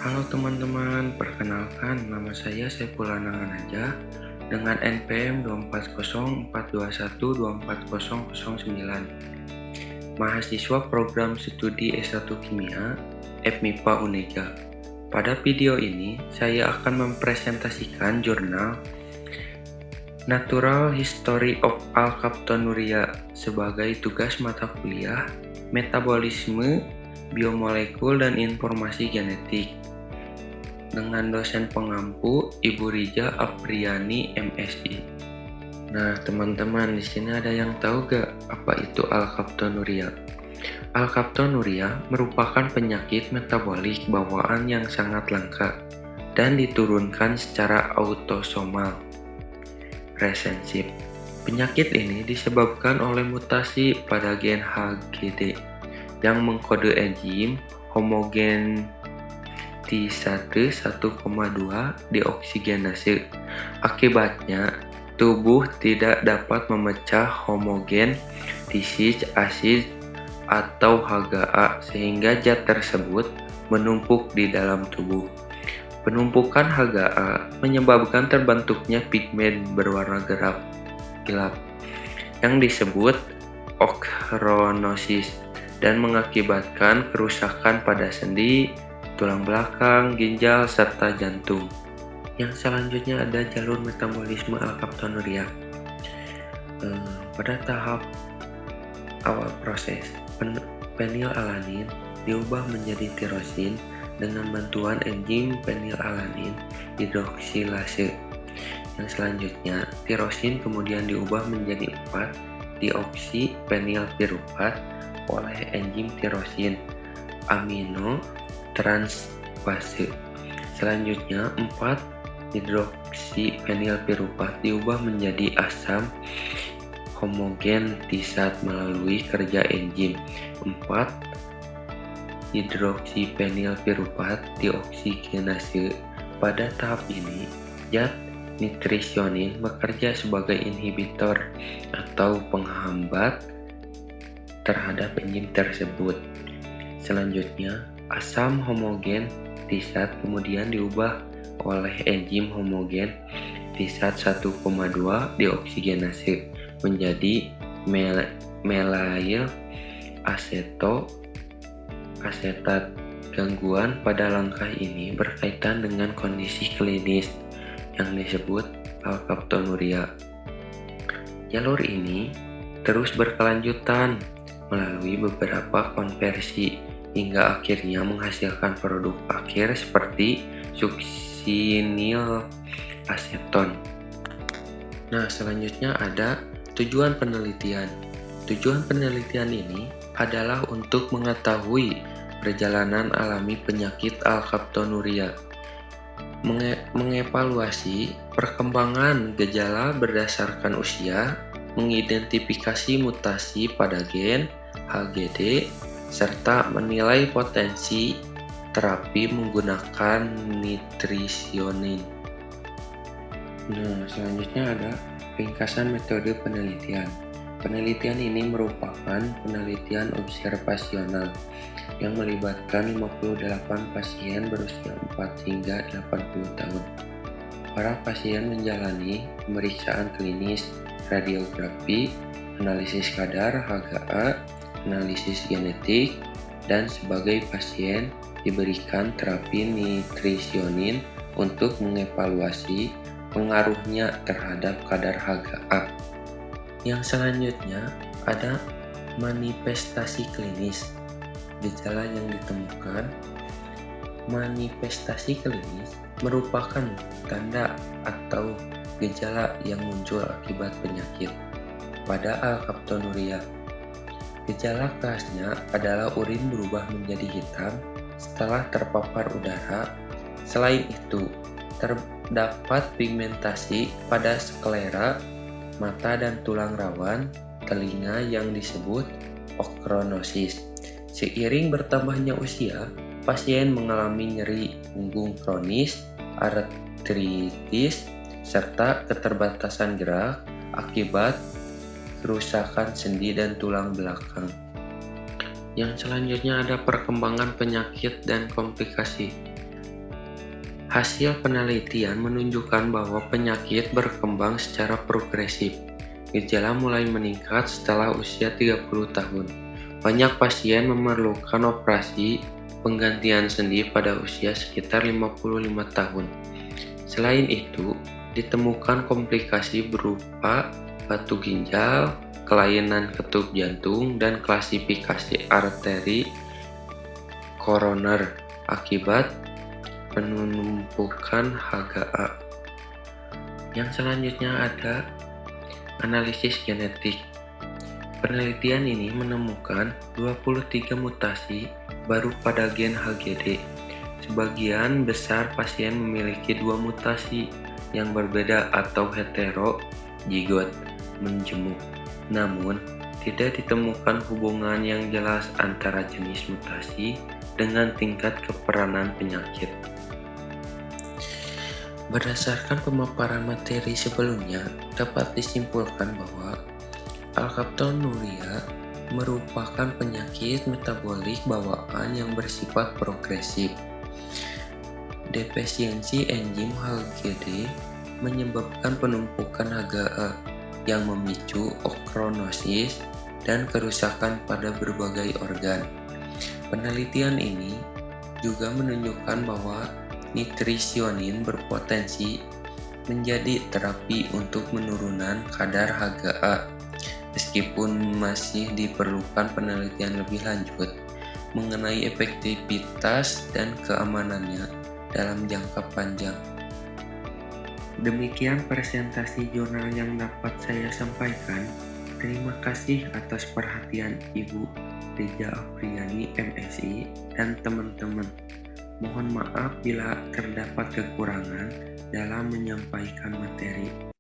Halo teman-teman, perkenalkan nama saya Saiful Anangan Aja dengan NPM 24042124009. Mahasiswa program studi S1 Kimia FMIPA Unega. Pada video ini saya akan mempresentasikan jurnal Natural History of Alkaptonuria sebagai tugas mata kuliah Metabolisme, Biomolekul dan Informasi Genetik dengan dosen pengampu Ibu Rija Apriani MSI. Nah, teman-teman, di sini ada yang tahu gak apa itu alkaptonuria? Alkaptonuria merupakan penyakit metabolik bawaan yang sangat langka dan diturunkan secara autosomal resensif. Penyakit ini disebabkan oleh mutasi pada gen HGD yang mengkode enzim homogen T1 1,2 deoksigenase. Akibatnya, tubuh tidak dapat memecah homogen disease acid atau HGA sehingga zat tersebut menumpuk di dalam tubuh. Penumpukan HGA menyebabkan terbentuknya pigmen berwarna gelap yang disebut ochronosis dan mengakibatkan kerusakan pada sendi, tulang belakang, ginjal, serta jantung. Yang selanjutnya ada jalur metabolisme alkaptonuria. Pada tahap awal proses, penilalanin diubah menjadi tirosin dengan bantuan enzim penilalanin hidroksilase. Yang selanjutnya, tirosin kemudian diubah menjadi 4-deoksi penilpiruvat oleh enzim tirosin amino transbase. Selanjutnya, 4-hidroksi penilpiruvat diubah menjadi asam homogen T1 melalui kerja enzim 4-hidroksi penilpiruvat deoksigenase. Pada tahap ini, zat nitrisionin bekerja sebagai inhibitor atau penghambat terhadap enzim tersebut. Selanjutnya, asam homogen T1 kemudian diubah oleh enzim homogen T1 1,2 deoksigenase menjadi melail asetat. Gangguan pada langkah ini berkaitan dengan kondisi klinis yang disebut alkaptonuria. Jalur ini terus berkelanjutan melalui beberapa konversi hingga akhirnya menghasilkan produk akhir seperti suksinil aseton. Nah, selanjutnya ada tujuan penelitian. Tujuan penelitian ini adalah untuk mengetahui perjalanan alami penyakit alkaptonuria, mengevaluasi perkembangan gejala berdasarkan usia, mengidentifikasi mutasi pada gen HGD, serta menilai potensi terapi menggunakan nitrisionin. Nah, selanjutnya ada ringkasan metode penelitian. Penelitian ini merupakan penelitian observasional yang melibatkan 58 pasien berusia 4 hingga 80 tahun. Para pasien menjalani pemeriksaan klinis, radiografi, analisis kadar HGA, analisis genetik, dan sebagai pasien diberikan terapi nitrisionin untuk mengevaluasi pengaruhnya terhadap kadar HGA. Yang selanjutnya ada manifestasi klinis. Gejala yang ditemukan. Manifestasi klinis merupakan tanda atau gejala yang muncul akibat penyakit pada alkaptonuria. Gejala khasnya adalah urin berubah menjadi hitam setelah terpapar udara. Selain itu, terdapat pigmentasi pada sklera, mata dan tulang rawan telinga yang disebut ochronosis. Seiring bertambahnya usia, pasien mengalami nyeri punggung kronis, artritis, serta keterbatasan gerak akibat kerusakan sendi dan tulang belakang. Yang selanjutnya ada perkembangan penyakit dan komplikasi. Hasil penelitian menunjukkan bahwa penyakit berkembang secara progresif. Gejala mulai meningkat setelah usia 30 tahun. Banyak pasien memerlukan operasi penggantian sendi pada usia sekitar 55 tahun. Selain itu, ditemukan komplikasi berupa batu ginjal, kelainan katup jantung, dan klasifikasi arteri koroner akibat penumpukan HGA. Yang selanjutnya ada analisis genetik. Penelitian ini menemukan 23 mutasi baru pada gen HGD. Sebagian besar pasien memiliki 2 mutasi yang berbeda atau heterozigot menjemuk. Namun, tidak ditemukan hubungan yang jelas antara jenis mutasi dengan tingkat keparahan penyakit. Berdasarkan pemaparan materi sebelumnya, dapat disimpulkan bahwa alkaptonuria merupakan penyakit metabolik bawaan yang bersifat progresif. Defisiensi enzim HGD menyebabkan penumpukan HGA yang memicu okronosis dan kerusakan pada berbagai organ. Penelitian ini juga menunjukkan bahwa nitrisionin berpotensi menjadi terapi untuk penurunan kadar HGA, meskipun masih diperlukan penelitian lebih lanjut mengenai efektivitas dan keamanannya dalam jangka panjang. Demikian presentasi jurnal yang dapat saya sampaikan. Terima kasih atas perhatian Ibu Deja Apriani, MSI, dan teman-teman. Mohon maaf bila terdapat kekurangan dalam menyampaikan materi.